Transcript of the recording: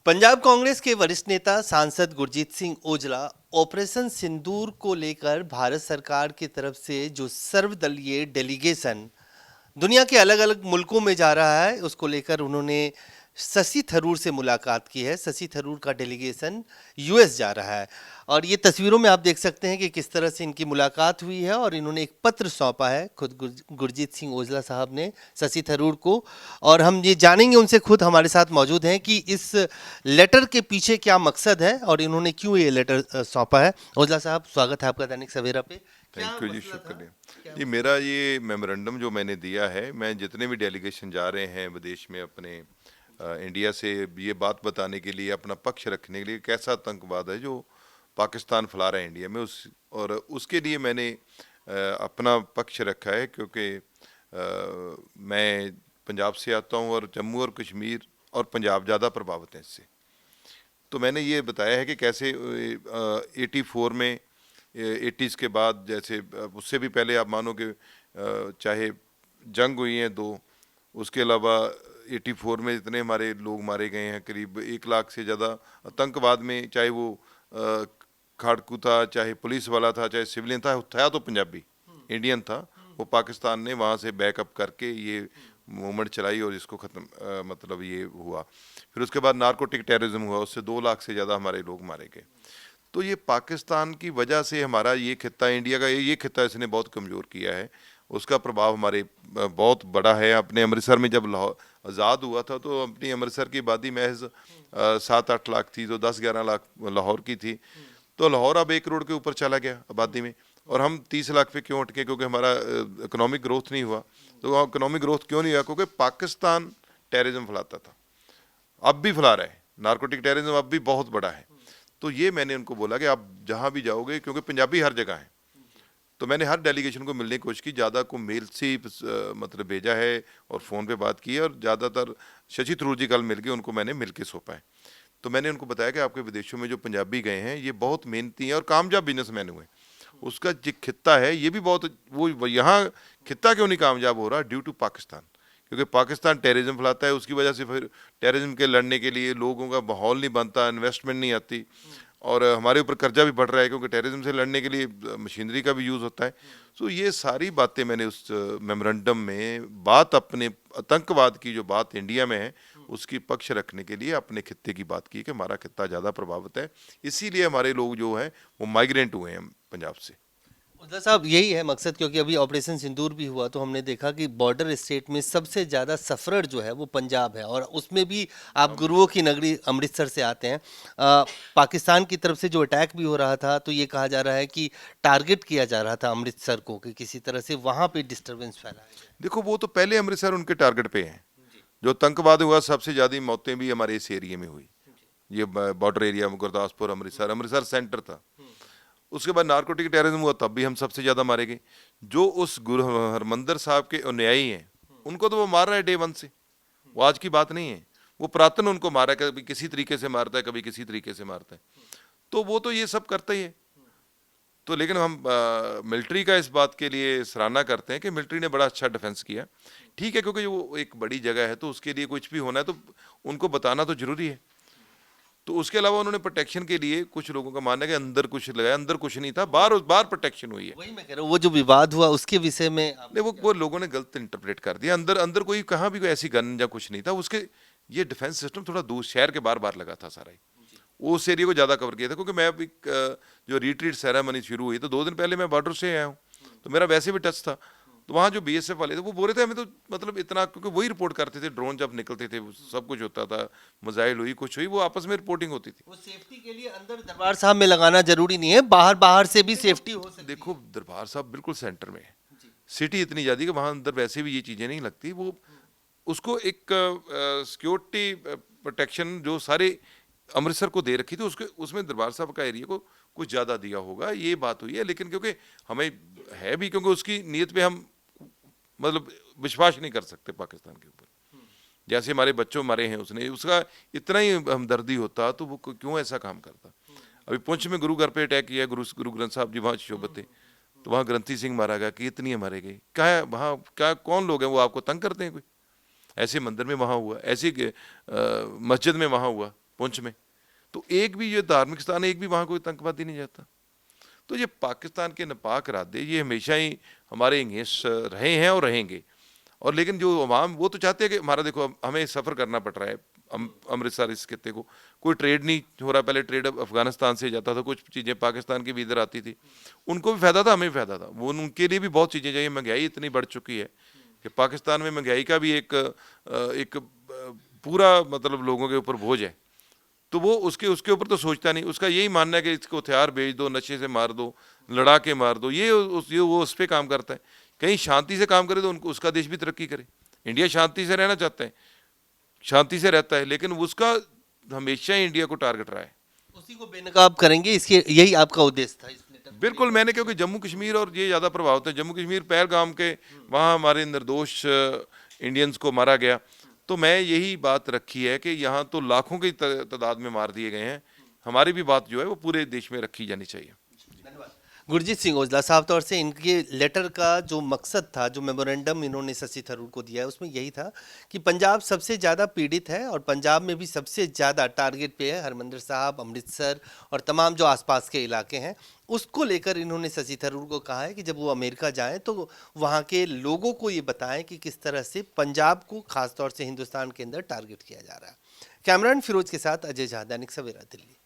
पंजाब कांग्रेस के वरिष्ठ नेता सांसद गुरजीत सिंह ओजला ऑपरेशन सिंदूर को लेकर भारत सरकार की तरफ से जो सर्वदलीय डेलीगेशन दुनिया के अलग अलग मुल्कों में जा रहा है उसको लेकर उन्होंने शशि थरूर से मुलाकात की है। शशि थरूर का डेलीगेशन यूएस जा रहा है और ये तस्वीरों में आप देख सकते हैं कि किस तरह से इनकी मुलाकात हुई है और इन्होंने एक पत्र सौंपा है खुद गुरजीत सिंह ओजला साहब ने शशि थरूर को। और हम ये जानेंगे उनसे, खुद हमारे साथ मौजूद हैं, कि इस लेटर के पीछे क्या मकसद है और इन्होंने क्यों ये लेटर सौंपा है। ओजला साहब, स्वागत है आपका दैनिक सवेरा पे। क्या थैंक यू जी, मसला था? शुक्रिया क्या जी। मेरा ये मेमोरेंडम जो मैंने दिया है, मैं जितने भी डेलीगेशन जा रहे हैं विदेश में अपने इंडिया से, ये बात बताने के लिए, अपना पक्ष रखने के लिए कैसा आतंकवाद है जो पाकिस्तान फैला रहा है इंडिया में, उसके लिए मैंने अपना पक्ष रखा है। क्योंकि मैं पंजाब से आता हूँ और जम्मू और कश्मीर और पंजाब ज़्यादा प्रभावित हैं इससे। तो मैंने ये बताया है कि कैसे 84 में, 80s के बाद, जैसे उससे भी पहले आप मानो कि चाहे जंग हुई हैं दो, उसके अलावा 84 में इतने हमारे लोग मारे गए हैं, करीब 1 लाख से ज़्यादा आतंकवाद में, चाहे वो खाड़कू था, चाहे पुलिस वाला था, चाहे सिविलियन था तो पंजाबी इंडियन था। वो पाकिस्तान ने वहाँ से बैकअप करके ये मूवमेंट चलाई और इसको ख़त्म, मतलब ये हुआ। फिर उसके बाद नारकोटिक टेररिज्म हुआ, उससे 2 लाख से ज़्यादा हमारे लोग मारे गए। तो ये पाकिस्तान की वजह से हमारा ये खित्ता, इंडिया का ये खित्ता इसने बहुत कमज़ोर किया है। उसका प्रभाव हमारे बहुत बड़ा है। अपने अमृतसर में जब लाहौर आज़ाद हुआ था तो अपनी अमृतसर की आबादी महज 7-8 लाख थी, तो 10-11 लाख लाहौर की थी। तो लाहौर अब 1 करोड़ के ऊपर चला गया आबादी में, और हम 30 लाख पे क्यों अटके? क्योंकि हमारा इकोनॉमिक ग्रोथ नहीं हुआ। तो इकोनॉमिक ग्रोथ क्यों नहीं हुआ? क्योंकि पाकिस्तान टेररिज्म फैलाता था, अब भी फैला रहा है। नारकोटिक टेररिज्म अब भी बहुत बड़ा है। तो ये मैंने उनको बोला कि आप जहाँ भी जाओगे, क्योंकि पंजाबी हर जगह है, तो मैंने हर डेलीगेशन को मिलने की कोशिश की। ज़्यादा को मेल से ही मतलब भेजा है और फ़ोन पे बात की है, और ज़्यादातर शशि थरूर जी कल मिल गए, उनको मैंने मिल के सौंपा है। तो मैंने उनको बताया कि आपके विदेशों में जो पंजाबी गए हैं ये बहुत मेहनती हैं और कामयाब बिजनेसमैन हुए। उसका जो खित्ता है ये भी बहुत, वो यहाँ खित्ता क्यों नहीं कामयाब हो रहा? Due to Pakistan. क्योंकि पाकिस्तान टेररिज्म फैलाता है, उसकी वजह से फिर टेररिज्म के लड़ने के लिए लोगों का माहौल नहीं बनता, इन्वेस्टमेंट नहीं आती, और हमारे ऊपर कर्जा भी बढ़ रहा है, क्योंकि टेररिज्म से लड़ने के लिए मशीनरी का भी यूज़ होता है। सो ये सारी बातें मैंने उस मेमोरेंडम में, बात अपने आतंकवाद की जो बात इंडिया में है उसकी पक्ष रखने के लिए अपने खित्ते की बात की कि हमारा खित्ता ज़्यादा प्रभावित है, इसीलिए हमारे लोग जो हैं वो माइग्रेंट हुए हैं पंजाब से। उद्धव साहब, यही है मकसद, क्योंकि अभी ऑपरेशन सिंदूर भी हुआ तो हमने देखा कि बॉर्डर स्टेट में सबसे ज़्यादा सफरर जो है वो पंजाब है, और उसमें भी आप गुरुओं की नगरी अमृतसर से आते हैं। पाकिस्तान की तरफ से जो अटैक भी हो रहा था तो ये कहा जा रहा है कि टारगेट किया जा रहा था अमृतसर को, कि किसी तरह से वहाँ पे डिस्टरबेंस फैलाया जाए। देखो, वो तो पहले अमृतसर उनके टारगेट पे हैं। जो आतंकवाद हुआ, सबसे ज़्यादा मौतें भी हमारे इस एरिया में हुई। ये बॉर्डर एरिया में गुरदासपुर, अमृतसर, अमृतसर सेंटर था। उसके बाद नारकोटिक टेररिज्म हुआ, तब भी हम सबसे ज़्यादा मारे गए। जो उस गुरु हरमंदर साहब के अनुयायी हैं उनको तो वो मार रहा है डे वन से, वो आज की बात नहीं है। वो पुरातन उनको मारा है, कभी किसी तरीके से मारता है, कभी किसी तरीके से मारता है। तो वो तो ये सब करता ही है। तो लेकिन हम मिलिट्री का इस बात के लिए सराहना करते हैं कि मिलिट्री ने बड़ा अच्छा डिफेंस किया। ठीक है, क्योंकि वो एक बड़ी जगह है तो उसके लिए कुछ भी होना है तो उनको बताना तो जरूरी है। तो उसके अलावा उन्होंने प्रोटेक्शन के लिए, कुछ लोगों का मानना है कि अंदर कुछ लगाया, अंदर कुछ नहीं था, बाहर बाहर प्रोटेक्शन हुई है। वही मैं कह रहा हूँ, वो जो विवाद हुआ उसके विषय में नहीं, वो लोगों ने गलत इंटरप्रेट कर दिया। अंदर अंदर कोई, कहाँ भी कोई ऐसी गन या कुछ नहीं था उसके। ये डिफेंस सिस्टम थोड़ा दूर शहर के बार बार लगा था सारा ही। वो उस एरिया को ज़्यादा कवर किया था, क्योंकि मैं अभी जो रिट्रीट सेरेमनी शुरू हुई तो 2 दिन पहले मैं बॉर्डर से आया हूँ, तो मेरा वैसे भी टच था। तो वहाँ जो बीएसएफ वाले थे वो बोल रहे थे हमें तो मतलब इतना, क्योंकि वही रिपोर्ट करते थे, ड्रोन जब निकलते थे सब कुछ होता था, मिसाइल हुई, कुछ हुई, वो आपस में रिपोर्टिंग होती थी। वो सेफ्टी के लिए अंदर दरबार साहब में लगाना जरूरी नहीं है, बाहर बाहर से भी सेफ्टी हो सकती देखो, है। दरबार साहब बिल्कुल सेंटर में है, सिटी इतनी ज़्यादा कि वहाँ अंदर वैसे भी ये चीज़ें नहीं लगती। वो उसको एक सिक्योरिटी प्रोटेक्शन जो सारे अमृतसर को दे रखी थी, उसके उसमें दरबार साहब का एरिया को कुछ ज़्यादा दिया होगा, ये बात हुई है। लेकिन क्योंकि हमें है भी, क्योंकि उसकी नीयत पे हम मतलब विश्वास नहीं कर सकते पाकिस्तान के ऊपर। जैसे हमारे बच्चों मारे हैं उसने, उसका इतना ही हमदर्दी होता तो वो क्यों ऐसा काम करता। अभी पुंछ में गुरु घर पे अटैक किया, गुरु ग्रंथ साहब जी वहाँ शोभत थे, तो वहाँ ग्रंथी सिंह मारा गया, कि इतनी मारे गए। क्या है वहाँ, क्या कौन लोग हैं वो आपको तंग करते हैं? कोई ऐसे मंदिर में वहाँ हुआ, ऐसी मस्जिद में वहाँ हुआ, पुंछ में। तो एक भी ये धार्मिक स्थान है, एक भी वहाँ कोई आतंकवादी नहीं जाता। तो ये पाकिस्तान के नापाक इरादे ये हमेशा ही हमारे अगेंस्ट रहे हैं और रहेंगे। और लेकिन जो अवाम वो तो चाहते हैं कि हमारा देखो हमें सफ़र करना पड़ रहा है अमृतसर इस खत्ते को, कोई ट्रेड नहीं हो रहा। पहले ट्रेड अफगानिस्तान से जाता था, कुछ चीज़ें पाकिस्तान की भी इधर आती थी, उनको भी फ़ायदा था, हमें भी फ़ायदा था। वो उनके लिए भी बहुत चीज़ें चाहिए। महंगाई इतनी बढ़ चुकी है कि पाकिस्तान में महंगाई का भी एक पूरा मतलब लोगों के ऊपर बोझ है। तो वो उसके उसके ऊपर तो सोचता नहीं, उसका यही मानना है कि इसको हथियार बेच दो, नशे से मार दो, लड़ा के मार दो। ये वो उस पर काम करता है। कहीं शांति से काम करे तो उनको उसका देश भी तरक्की करे। इंडिया शांति से रहना चाहता है, शांति से रहता है, लेकिन उसका हमेशा ही इंडिया को टारगेट रहा है। उसी को बेनकाब करेंगे, इसके यही आपका उद्देश्य था इस लेटर को बिल्कुल, मैंने क्योंकि जम्मू कश्मीर और ये ज़्यादा प्रभावित है। जम्मू कश्मीर पहलगाम के वहाँ हमारे निर्दोष इंडियंस को मारा गया, तो मैं यही बात रखी है कि यहाँ तो लाखों की तादाद में मार दिए गए हैं। हमारी भी बात जो है वो पूरे देश में रखी जानी चाहिए। धन्यवाद। गुरजीत सिंह औजला, साफ तौर से इनके लेटर का जो मकसद था, जो मेमोरेंडम इन्होंने शशि थरूर को दिया है, उसमें यही था कि पंजाब सबसे ज़्यादा पीड़ित है और पंजाब में भी सबसे ज़्यादा टारगेट पे है हरमंदिर साहब, अमृतसर और तमाम जो आसपास के इलाके हैं। उसको लेकर इन्होंने शशि थरूर को कहा है कि जब वो अमेरिका जाएं तो वहाँ के लोगों को ये बताएं कि किस तरह से पंजाब को खासतौर से हिंदुस्तान के अंदर टारगेट किया जा रहा है। कैमरान फिरोज के साथ अजय झा, दैनिक सवेरा, दिल्ली।